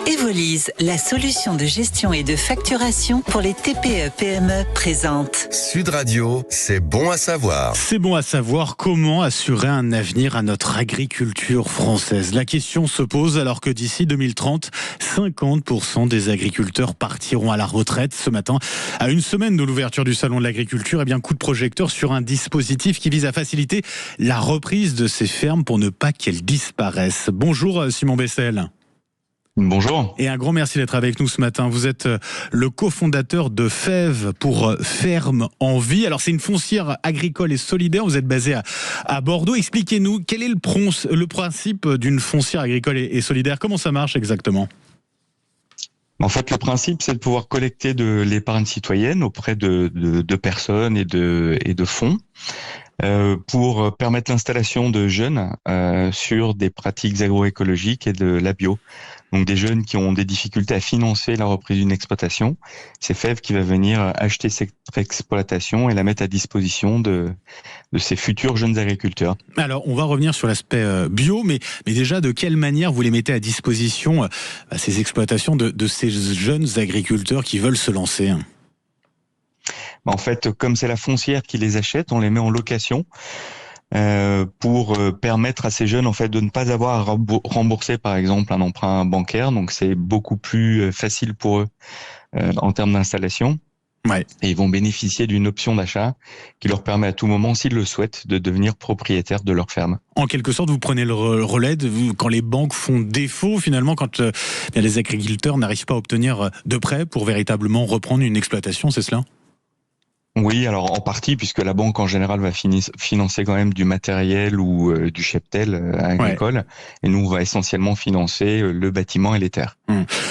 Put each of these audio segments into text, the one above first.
Evolise, la solution de gestion et de facturation pour les TPE-PME présente. Sud Radio, c'est bon à savoir. C'est bon à savoir comment assurer un avenir à notre agriculture française. La question se pose alors que d'ici 2030, 50% des agriculteurs partiront à la retraite. Ce matin, à une semaine de l'ouverture du Salon de l'agriculture, coup de projecteur sur un dispositif qui vise à faciliter la reprise de ces fermes pour ne pas qu'elles disparaissent. Bonjour Simon Bessel. Bonjour. Et un grand merci d'être avec nous ce matin. Vous êtes le cofondateur de Fèves pour Ferme en Vie. Alors c'est une foncière agricole et solidaire. Vous êtes basé à Bordeaux. Expliquez-nous quel est le principe d'une foncière agricole et solidaire. Comment ça marche exactement ? En fait, le principe, c'est de pouvoir collecter de l'épargne citoyenne auprès de personnes et de fonds pour permettre l'installation de jeunes sur des pratiques agroécologiques et de la bio. Donc des jeunes qui ont des difficultés à financer la reprise d'une exploitation. C'est Fèves qui va venir acheter cette exploitation et la mettre à disposition de ces futurs jeunes agriculteurs. Alors, on va revenir sur l'aspect bio, mais déjà, de quelle manière vous les mettez à disposition, ces exploitations de ces jeunes agriculteurs qui veulent se lancer ? En fait, comme c'est la foncière qui les achète, on les met en location pour permettre à ces jeunes en fait de ne pas avoir à rembourser par exemple un emprunt bancaire. Donc c'est beaucoup plus facile pour eux en termes d'installation. Ouais. Et ils vont bénéficier d'une option d'achat qui leur permet à tout moment, s'ils le souhaitent, de devenir propriétaires de leur ferme. En quelque sorte, vous prenez le relais quand les banques font défaut, finalement, quand les agriculteurs n'arrivent pas à obtenir de prêts pour véritablement reprendre une exploitation, c'est cela ? Oui, alors en partie, puisque la banque en général va financer quand même du matériel ou du cheptel agricole, ouais. Et nous on va essentiellement financer le bâtiment et les terres.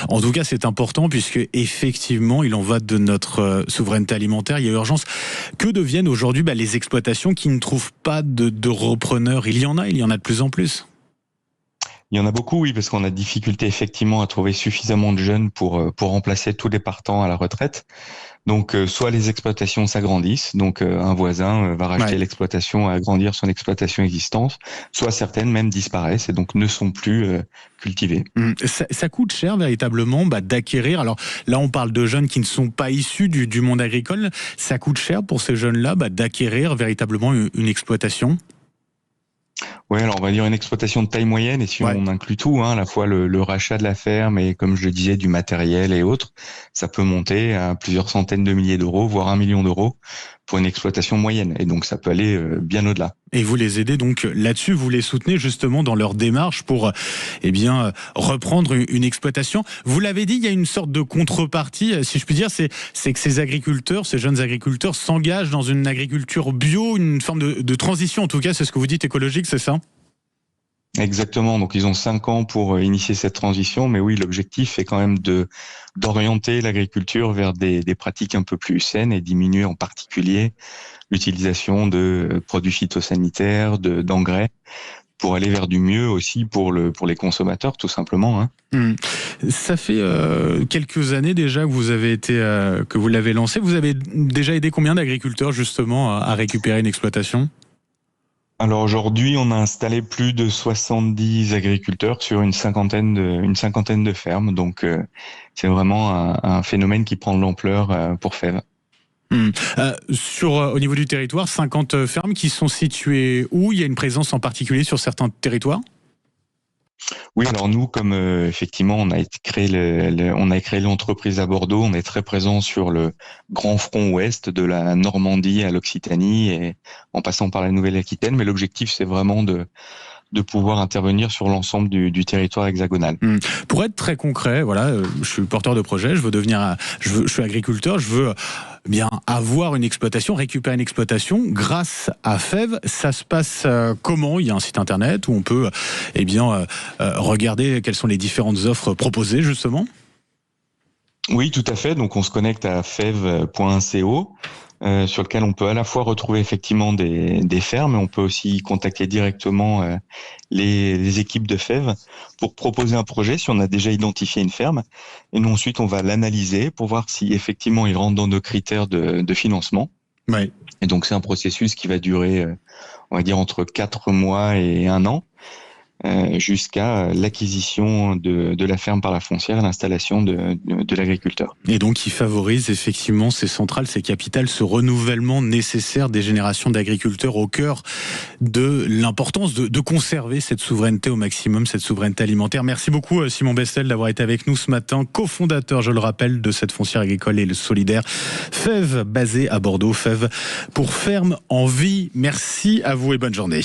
En tout cas, c'est important puisque effectivement, il en va de notre souveraineté alimentaire. Il y a urgence. Que deviennent aujourd'hui les exploitations qui ne trouvent pas de repreneurs ? Il y en a de plus en plus. Il y en a beaucoup, oui, parce qu'on a difficulté effectivement à trouver suffisamment de jeunes pour remplacer tous les partants à la retraite. Donc, soit les exploitations s'agrandissent, donc un voisin va racheter l'exploitation, agrandir son exploitation existante, soit certaines même disparaissent et donc ne sont plus cultivées. Ça coûte cher véritablement d'acquérir. Alors là, on parle de jeunes qui ne sont pas issus du monde agricole. Ça coûte cher pour ces jeunes-là d'acquérir véritablement une exploitation ? Oui, alors on va dire une exploitation de taille moyenne, et si on inclut tout, à la fois le rachat de la ferme et, comme je le disais, du matériel et autres, ça peut monter à plusieurs centaines de milliers d'euros, voire 1 million d'euros pour une exploitation moyenne. Et donc ça peut aller bien au-delà. Et vous les aidez donc là-dessus, vous les soutenez justement dans leur démarche pour reprendre une exploitation. Vous l'avez dit, il y a une sorte de contrepartie, si je puis dire, c'est que ces agriculteurs, ces jeunes agriculteurs s'engagent dans une agriculture bio, une forme de transition, en tout cas, c'est ce que vous dites, écologique, c'est ça ? Exactement, donc ils ont 5 ans pour initier cette transition, mais oui, l'objectif est quand même d'orienter l'agriculture vers des pratiques un peu plus saines et diminuer en particulier l'utilisation de produits phytosanitaires, d'engrais, pour aller vers du mieux aussi pour les consommateurs, tout simplement. Ça fait quelques années déjà que vous l'avez lancé. Vous avez déjà aidé combien d'agriculteurs justement à récupérer une exploitation ? Alors aujourd'hui, on a installé plus de 70 agriculteurs sur une cinquantaine de fermes. Donc c'est vraiment un phénomène qui prend de l'ampleur pour Fèves. Au niveau du territoire, 50 fermes qui sont situées où ? Il y a une présence en particulier sur certains territoires ? Oui, alors nous, comme effectivement, on a créé l'entreprise à Bordeaux, on est très présent sur le grand front ouest, de la Normandie à l'Occitanie et en passant par la Nouvelle-Aquitaine. Mais l'objectif, c'est vraiment de pouvoir intervenir sur l'ensemble du territoire hexagonal. Pour être très concret, je suis porteur de projet, je suis agriculteur, je veux avoir une exploitation, récupérer une exploitation grâce à Fèves. Ça se passe comment ? Il y a un site internet où on peut regarder quelles sont les différentes offres proposées justement ? Oui, tout à fait. Donc on se connecte à fèves.co. Sur lequel on peut à la fois retrouver effectivement des fermes, mais on peut aussi contacter directement les équipes de Fèves pour proposer un projet si on a déjà identifié une ferme. Et nous ensuite on va l'analyser pour voir si effectivement il rentre dans nos critères de financement. Ouais. Et donc c'est un processus qui va durer, on va dire, entre 4 mois et 1 an. jusqu'à l'acquisition de la ferme par la foncière et l'installation de l'agriculteur. Et donc, qui favorise effectivement ces centrales, ces capitales, ce renouvellement nécessaire des générations d'agriculteurs au cœur de l'importance de conserver cette souveraineté au maximum, cette souveraineté alimentaire. Merci beaucoup Simon Bestel d'avoir été avec nous ce matin, cofondateur, je le rappelle, de cette foncière agricole et solidaire Fèves, basée à Bordeaux, Fèves pour ferme en vie. Merci à vous et bonne journée.